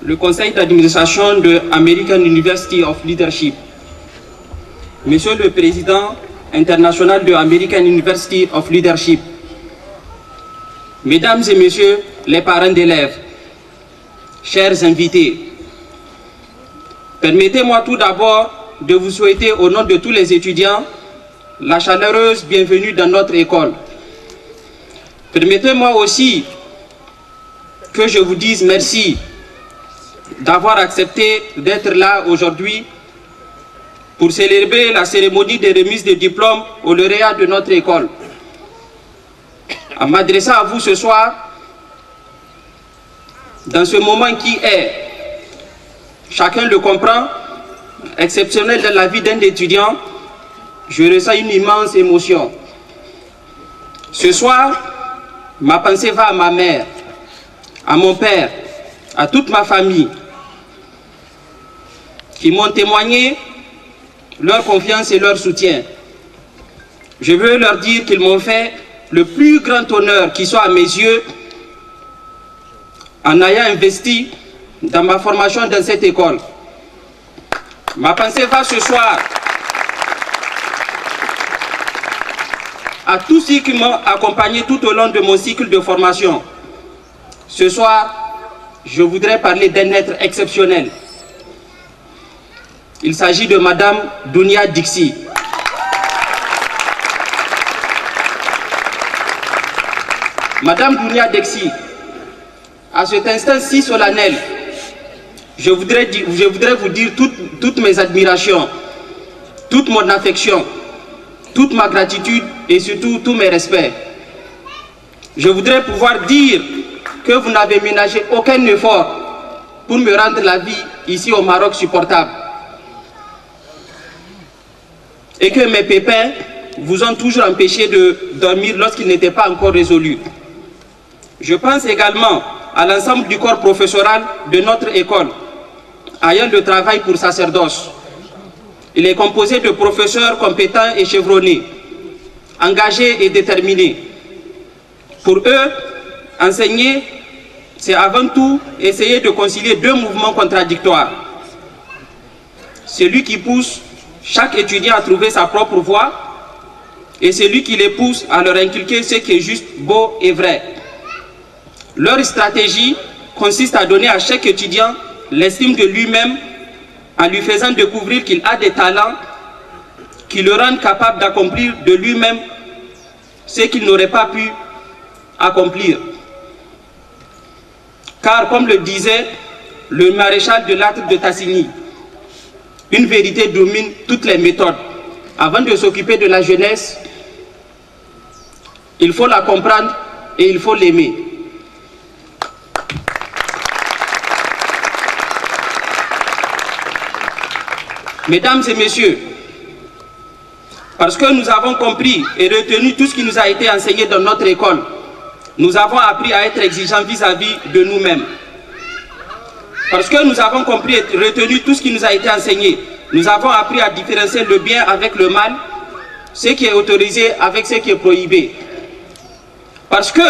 le conseil d'administration de American University of Leadership, Monsieur le Président international de American University of Leadership, Mesdames et Messieurs les parents d'élèves, chers invités, permettez-moi tout d'abord de vous souhaiter au nom de tous les étudiants la chaleureuse bienvenue dans notre école. Permettez-moi aussi que je vous dise merci d'avoir accepté d'être là aujourd'hui pour célébrer la cérémonie de remise de diplômes aux lauréats de notre école. En m'adressant à vous ce soir, dans ce moment qui est, chacun le comprend, exceptionnel dans la vie d'un étudiant, je ressens une immense émotion. Ce soir, ma pensée va à ma mère, à mon père, à toute ma famille, qui m'ont témoigné leur confiance et leur soutien. Je veux leur dire qu'ils m'ont fait le plus grand honneur qui soit à mes yeux en ayant investi dans ma formation dans cette école. Ma pensée va ce soir à tous ceux qui m'ont accompagné tout au long de mon cycle de formation. Ce soir, je voudrais parler d'un être exceptionnel. Il s'agit de Madame Dounia Dixi. Madame Dounia Dixi, à cet instant si solennel, je voudrais vous dire toutes mes admirations, toute mon affection, toute ma gratitude et surtout tous mes respects. Je voudrais pouvoir dire que vous n'avez ménagé aucun effort pour me rendre la vie ici au Maroc supportable. Et que mes pépins vous ont toujours empêché de dormir lorsqu'ils n'étaient pas encore résolus. Je pense également à l'ensemble du corps professoral de notre école, ayant le travail pour sacerdoce. Il est composé de professeurs compétents et chevronnés, engagés et déterminés. Pour eux, enseigner, c'est avant tout essayer de concilier deux mouvements contradictoires. Celui qui pousse chaque étudiant à trouver sa propre voie et celui qui les pousse à leur inculquer ce qui est juste, beau et vrai. Leur stratégie consiste à donner à chaque étudiant l'estime de lui-même en lui faisant découvrir qu'il a des talents qui le rendent capable d'accomplir de lui-même ce qu'il n'aurait pas pu accomplir. Car comme le disait le maréchal de Lattre de Tassigny, une vérité domine toutes les méthodes. Avant de s'occuper de la jeunesse, il faut la comprendre et il faut l'aimer. Mesdames et messieurs, parce que nous avons compris et retenu tout ce qui nous a été enseigné dans notre école, nous avons appris à être exigeants vis-à-vis de nous-mêmes. Parce que nous avons compris et retenu tout ce qui nous a été enseigné, nous avons appris à différencier le bien avec le mal, ce qui est autorisé avec ce qui est prohibé. Parce que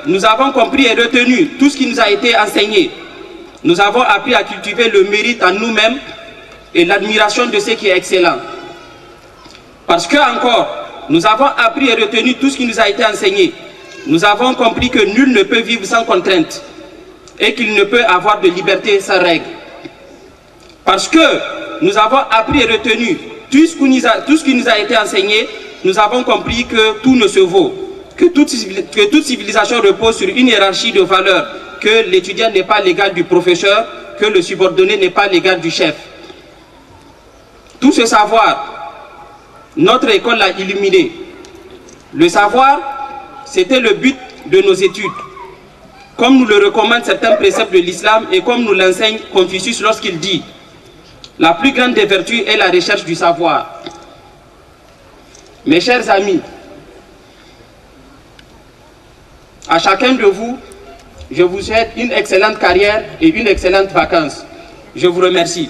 nous avons compris et retenu tout ce qui nous a été enseigné, nous avons appris à cultiver le mérite en nous-mêmes et l'admiration de ce qui est excellent. Parce que encore, nous avons appris et retenu tout ce qui nous a été enseigné, nous avons compris que nul ne peut vivre sans contrainte et qu'il ne peut avoir de liberté sans règle. Parce que nous avons appris et retenu tout ce qui nous a été enseigné, nous avons compris que tout ne se vaut, que toute civilisation repose sur une hiérarchie de valeurs, que l'étudiant n'est pas l'égal du professeur, que le subordonné n'est pas l'égal du chef. Tout ce savoir, notre école l'a illuminé. Le savoir, c'était le but de nos études. Comme nous le recommandent certains préceptes de l'islam et comme nous l'enseigne Confucius lorsqu'il dit « La plus grande des vertus est la recherche du savoir ». Mes chers amis, à chacun de vous, je vous souhaite une excellente carrière et une excellente vacance. Je vous remercie.